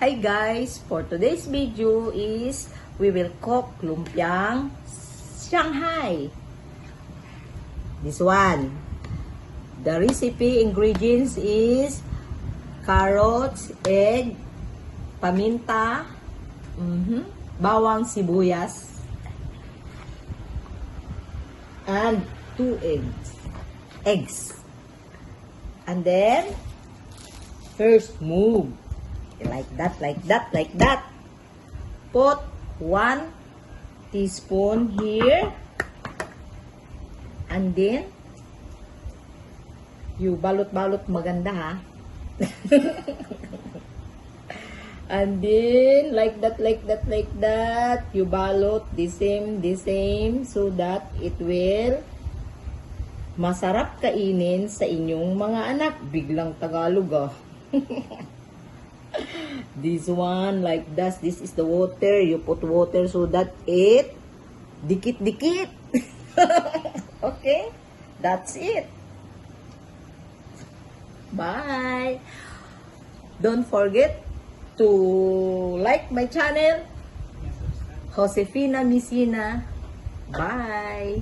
Hi guys, for today's video is we will cook lumpiang Shanghai. This one. The recipe ingredients is carrots, egg, paminta, bawang sibuyas, and 2 eggs. And then first move. Like that. Put 1 teaspoon here. And then, you balot-balot maganda ha. And then, like that. You balot the same so that it will masarap kainin sa inyong mga anak. Biglang Tagalog ah. This one like that. This is the water. You put water so that it dikit-dikit. Okay? That's it. Bye. Don't forget to like my channel, Josefina Misina. Bye.